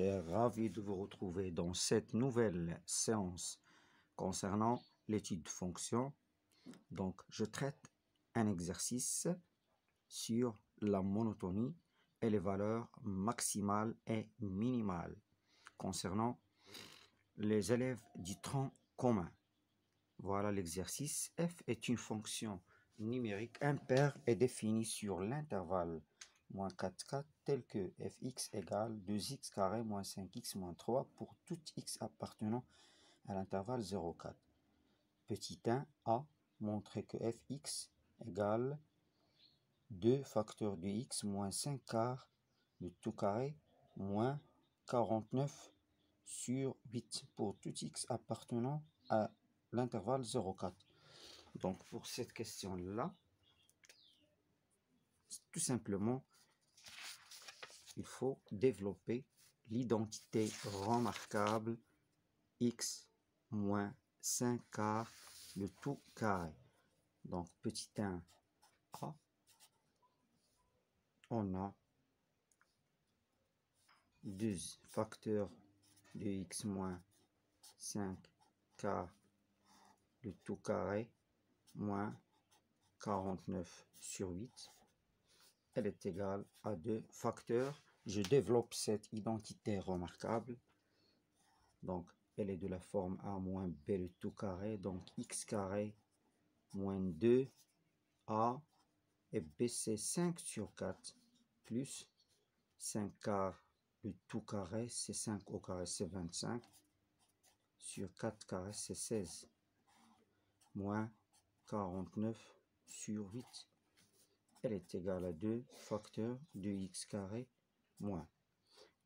chers, ravi de vous retrouver dans cette nouvelle séance concernant l'étude de fonctions. Donc, je traite un exercice sur la monotonie et les valeurs maximales et minimales concernant les élèves du tronc commun. Voilà l'exercice. F est une fonction numérique impaire et définie sur l'intervalle moins 4, 4 tel que fx égale 2x carré moins 5x moins 3 pour tout x appartenant à l'intervalle 0, 4. Petit 1 a montré que fx égale 2 facteur de x moins 5 quart de tout carré moins 49 sur 8 pour tout x appartenant à l'intervalle 0, 4. Donc pour cette question-là, tout simplement, il faut développer l'identité remarquable x moins 5 quart le tout carré. Donc petit 1 a, on a 2 facteurs de x moins 5 quart le tout carré moins 49 sur 8. Elle est égale à 2 facteurs. Je développe cette identité remarquable. Donc, elle est de la forme a moins b le tout carré. Donc, x carré moins 2a et b c'est 5 sur 4 plus 5 quart le tout carré, c'est 5 au carré, c'est 25 sur 4 carré, c'est 16 moins 49 sur 8. Elle est égale à 2 facteurs de x carré moins.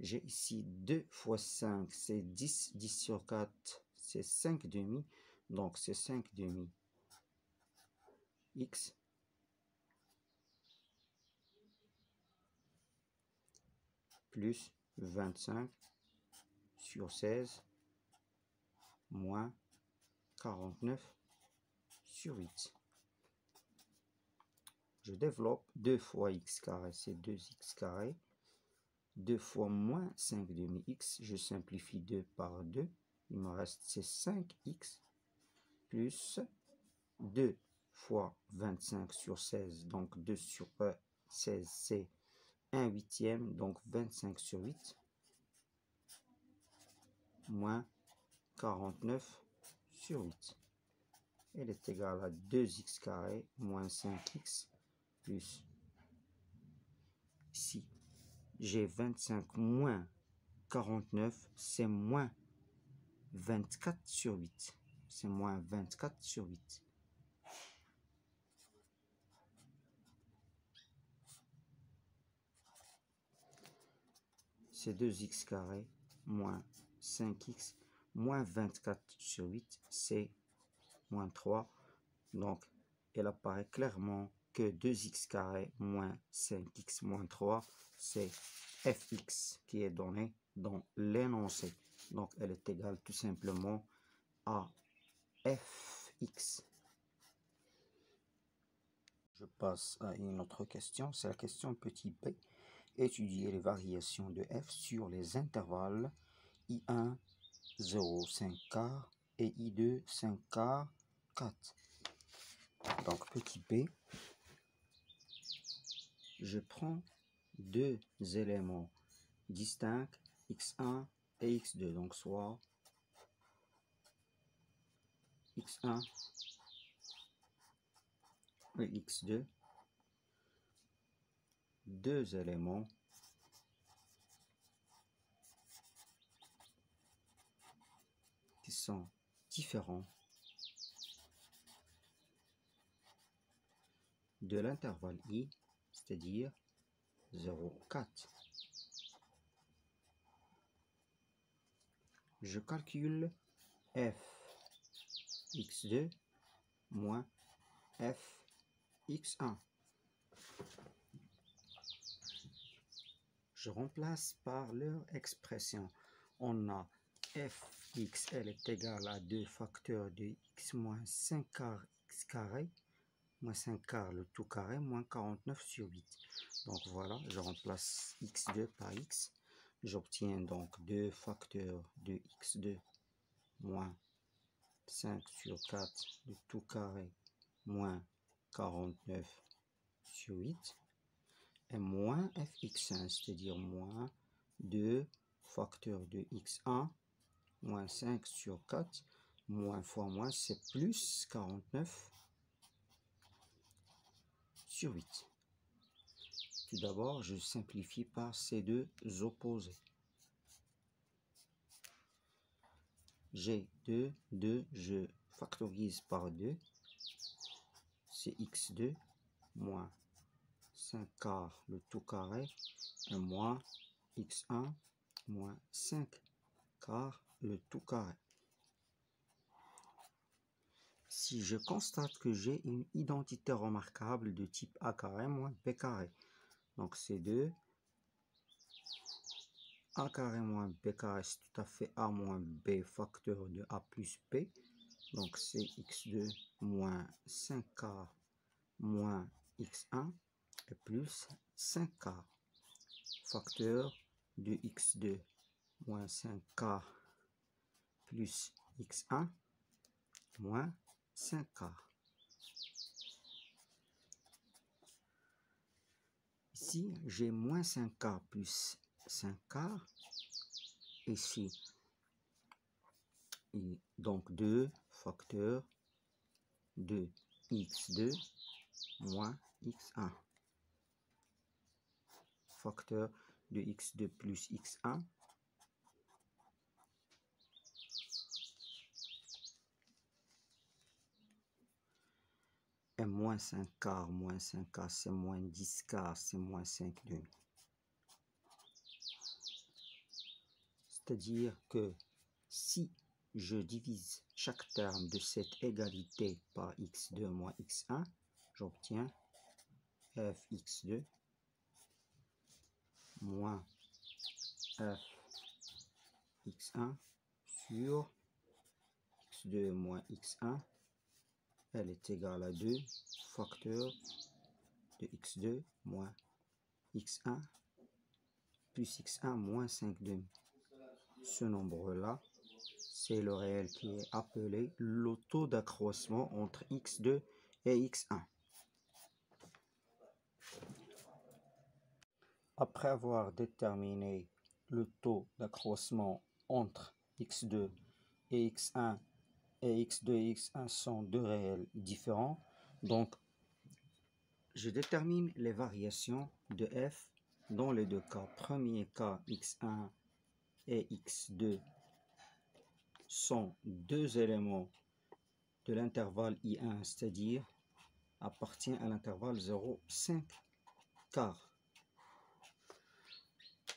J'ai ici 2 fois 5, c'est 10. 10 sur 4, c'est 5 demi. Donc, c'est 5 demi x plus 25 sur 16 moins 49 sur 8. Je développe 2 fois x carré, c'est 2x carré. 2 fois moins 5 demi x, je simplifie 2 par 2. Il me reste, c'est 5x plus 2 fois 25 sur 16. Donc 2 sur 16, c'est 1 huitième. Donc 25 sur 8 moins 49 sur 8. Elle est égale à 2x carré moins 5x plus, ici, j'ai 25 moins 49, c'est moins 24 sur 8. C'est moins 24 sur 8. C'est 2x carré moins 5x moins 24 sur 8, c'est moins 3. Donc, il apparaît clairement que 2x carré moins 5x moins 3, c'est fx qui est donné dans l'énoncé. Donc, elle est égale tout simplement à fx. Je passe à une autre question, c'est la question petit b. Étudier les variations de f sur les intervalles I1, 0, 5 quarts et I2, 5 quarts, 4. Donc, petit b, je prends deux éléments distincts, x1 et x2, donc soit x1 et x2, deux éléments qui sont différents de l'intervalle I, c'est-à-dire 0, 4. Je calcule f x2 moins f x1. Je remplace par leur expression. On a fx, elle est égale à 2 facteurs de x moins 5 quart x carré, moins 5 quart le tout carré, moins 49 sur 8. Donc voilà, je remplace x2 par x. j'obtiens donc 2 facteurs de x2 moins 5 sur 4 de tout carré moins 49 sur 8 et moins fx1, c'est-à-dire moins 2 facteurs de x1 moins 5 sur 4 moins fois moins, c'est plus 49 sur 8. Tout d'abord, je simplifie par ces deux opposés. J'ai 2, je factorise par 2. C'est x2 moins 5 quarts le tout carré et moins x1 moins 5 quarts le tout carré. Si je constate que j'ai une identité remarquable de type a carré moins b carré, donc c'est 2 a carré moins b carré, c'est tout à fait a moins b facteur de a plus b, donc c'est x2 moins 5 quarts moins x1 et plus 5 quarts facteur de x2 moins 5 quarts plus x1 moins 5 quarts. Ici, j'ai moins 5 quarts plus 5 quarts. Ici, donc 2 facteurs de x2 moins x1. Facteur de x2 plus x1. Et moins 5 quarts, c'est moins 10 quarts, c'est moins 5 demi. C'est-à-dire que si je divise chaque terme de cette égalité par x2 moins x1, j'obtiens fx2 moins fx1 sur x2 moins x1, elle est égale à 2 facteurs de x2 moins x1 plus x1 moins 5 demi. Ce nombre-là, c'est le réel qui est appelé le taux d'accroissement entre x2 et x1. Après avoir déterminé le taux d'accroissement entre x2 et x1, et x2 et x1 sont deux réels différents, donc je détermine les variations de f dans les deux cas. Premier cas, x1 et x2 sont deux éléments de l'intervalle I1, c'est-à-dire appartient à l'intervalle 0, 5 quarts.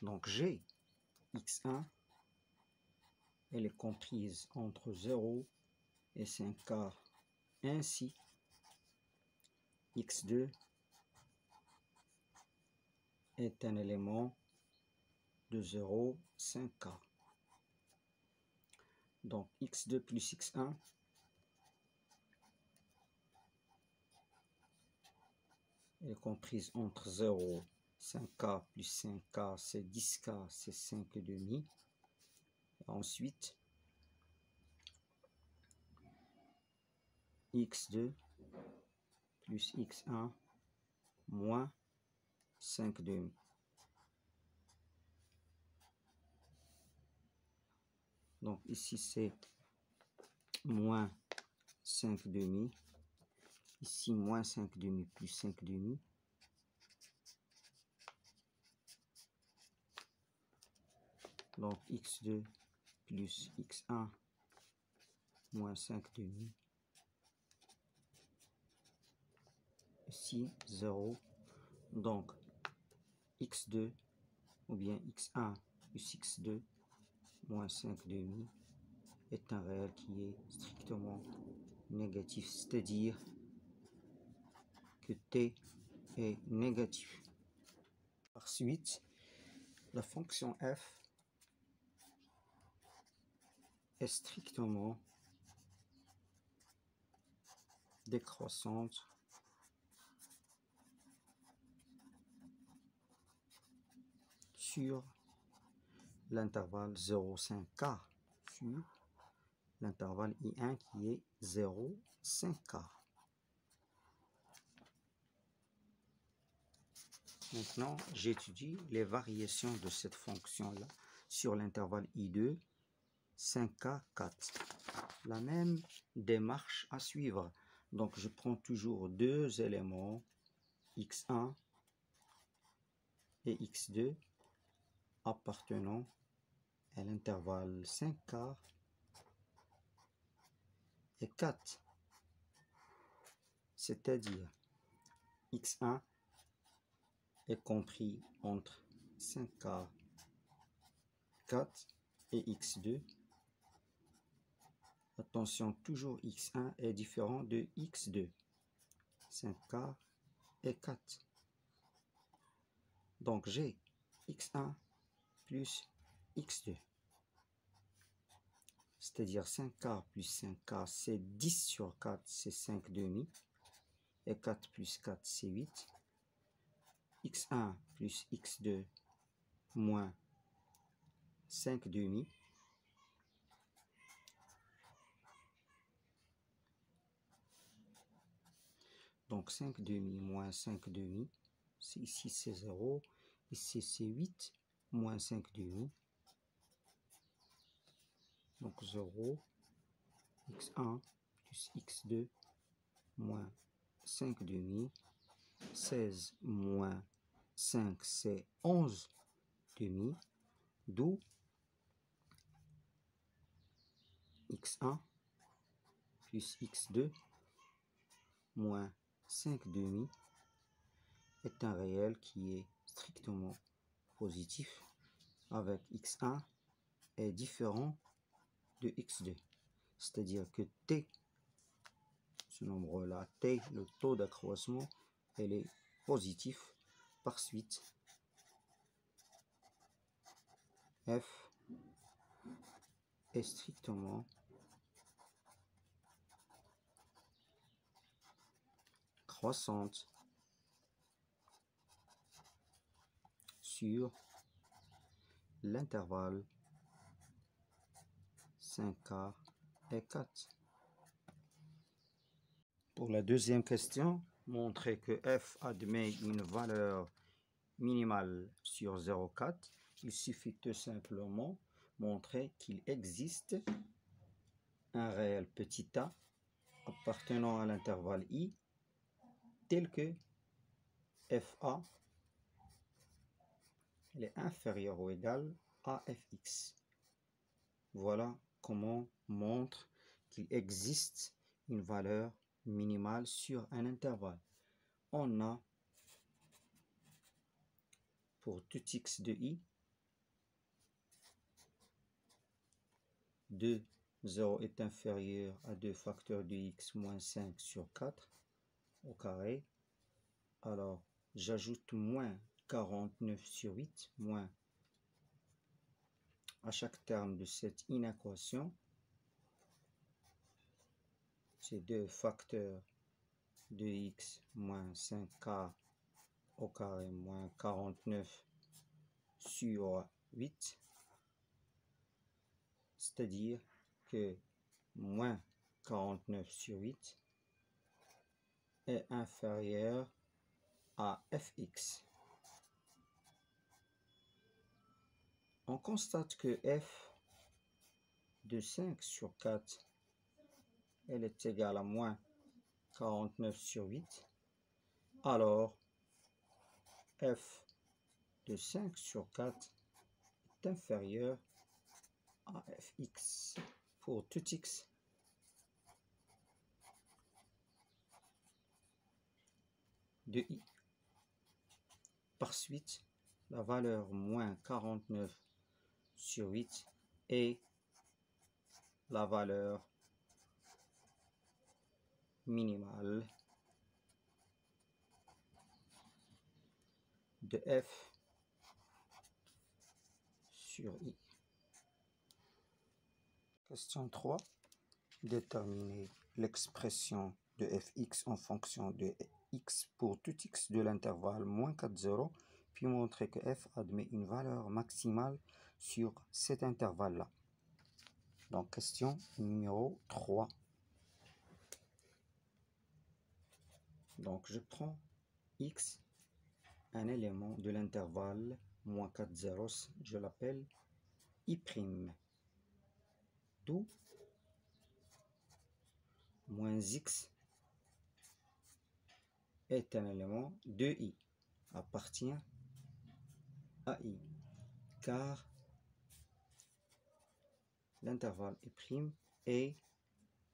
Donc j'ai x1, elle est comprise entre 0 et 5 quarts. Ainsi, x2 est un élément de 0, 5 quarts. Donc x2 plus x1 est comprise entre 0, 5 quarts plus 5 quarts, c'est 10 quarts, c'est 5 demi. Ensuite, x2 plus x1 moins 5 demi. Donc ici c'est moins 5 demi. Ici moins 5 demi plus 5 demi. Donc x2 plus x1 moins 5 demi. Ici 0. Donc x2 ou bien x1 plus x2 moins 5 demi est un réel qui est strictement négatif, c'est-à-dire que t est négatif. Par suite, la fonction f est strictement décroissante sur l'intervalle 0,5K sur l'intervalle I1 qui est 0,5K. Maintenant, j'étudie les variations de cette fonction-là sur l'intervalle I2, 5K, 4. La même démarche à suivre. Donc, je prends toujours deux éléments, x1 et x2, appartenant à l'intervalle 5K et 4. C'est-à-dire, x1 est compris entre 5K, 4 et x2. Attention, toujours x1 est différent de x2. 5K et 4. Donc j'ai x1 plus x2. C'est-à dire 5K plus 5K, c'est 10 sur 4, c'est 5 demi. Et 4 plus 4, c'est 8. x1 plus x2 moins 5 demi. Donc 5 demi moins 5 demi, ici c'est 0, ici c'est 8 moins 5 demi. Donc 0, x1 plus x2 moins 5 demi, 16 moins 5 c'est 11 demi, d'où x1 plus x2 moins 5 demi est un réel qui est strictement positif, avec x1 est différent de x2. C'est-à-dire que t, ce nombre-là, t, le taux d'accroissement, elle est positif. Par suite, f est strictement croissante sur l'intervalle 5K et 4. Pour la deuxième question, montrer que f admet une valeur minimale sur 0,4. Il suffit tout simplement montrer qu'il existe un réel petit a appartenant à l'intervalle i tel que fa est inférieur ou égal à fx. Voilà comment on montre qu'il existe une valeur minimale sur un intervalle. On a pour tout x de i 2, 0 est inférieur à 2 facteurs de x moins 5 sur 4 au carré. Alors, j'ajoute moins 49 sur 8, moins à chaque terme de cette inéquation. C'est 2 facteurs de x moins 5k au carré moins 49 sur 8. C'est-à-dire que moins 49 sur 8 est inférieur à fx. On constate que f de 5 sur 4, elle est égale à moins 49 sur 8. Alors, f de 5 sur 4 est inférieur à fx pour tout x. De i. Par suite, la valeur moins 49 sur 8 est la valeur minimale de f sur i. Question 3. Déterminer l'expression de fx en fonction de x pour tout x de l'intervalle moins 4, 0, puis montrer que f admet une valeur maximale sur cet intervalle-là. Donc, question numéro 3. Donc, je prends x, un élément de l'intervalle moins 4 zéros, je l'appelle i', d'où moins x est un élément de i, appartient à i, car l'intervalle i' est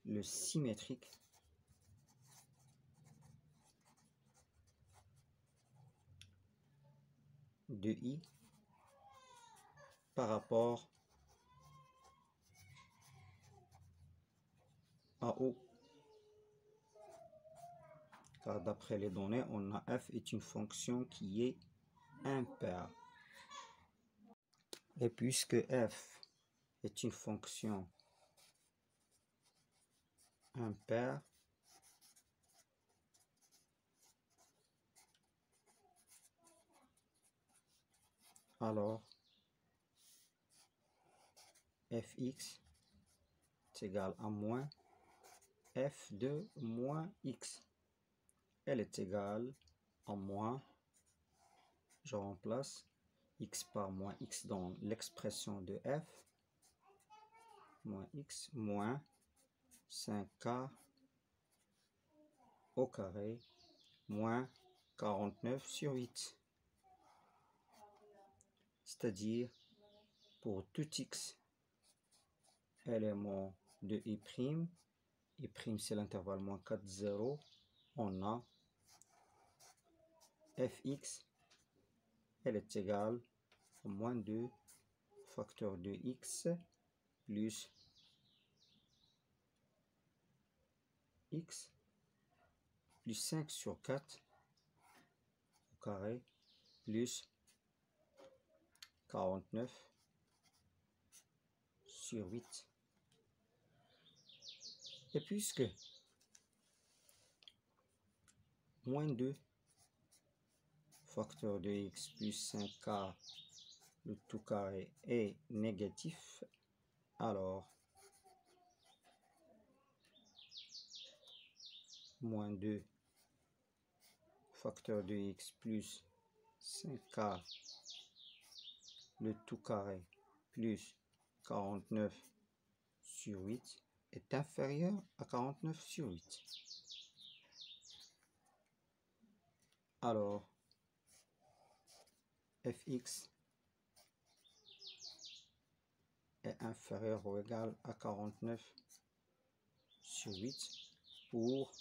le symétrique de i par rapport à o. Car d'après les données, on a f est une fonction qui est impaire. Et puisque f est une fonction impaire, alors fx est égal à moins f de moins x. Elle est égale à moins, je remplace x par moins x dans l'expression de f, moins x moins 5k au carré moins 49 sur 8. C'est-à-dire pour tout x élément de i', i' c'est l'intervalle moins 4, 0, on a fx, elle est égale à moins 2 facteur de x plus x plus 5 sur 4 au carré plus 49 sur 8. Et puisque moins 2 facteur de x plus 5k le tout carré est négatif, alors moins 2 facteur de x plus 5k le tout carré plus 49 sur 8 est inférieur à 49 sur 8. Alors, fx est inférieur ou égal à 49 sur 8 pour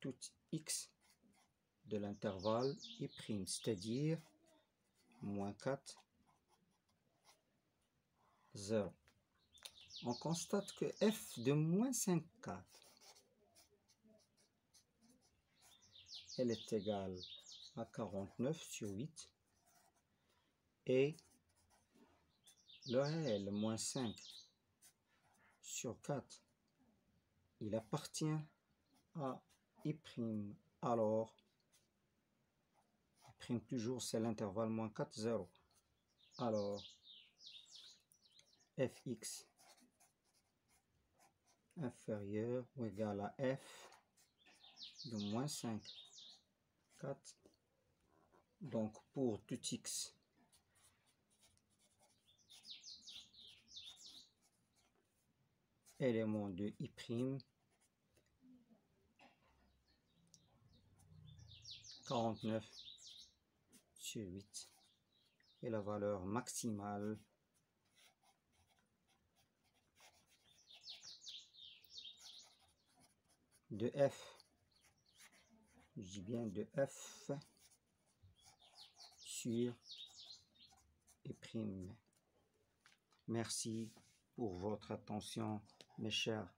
tout x de l'intervalle i', c'est-à-dire moins 4, 0. On constate que f de moins 5, 4, elle est égale à 49 sur 8 et le réel moins 5 sur 4, il appartient à i', alors i' toujours c'est l'intervalle moins 4, 0. Alors fx inférieur ou égal à f de moins 5, 4. Donc pour tout x élément de i', 49 sur 8 est la valeur maximale de f, je dis bien de f sur i'. Merci pour votre attention, mes chers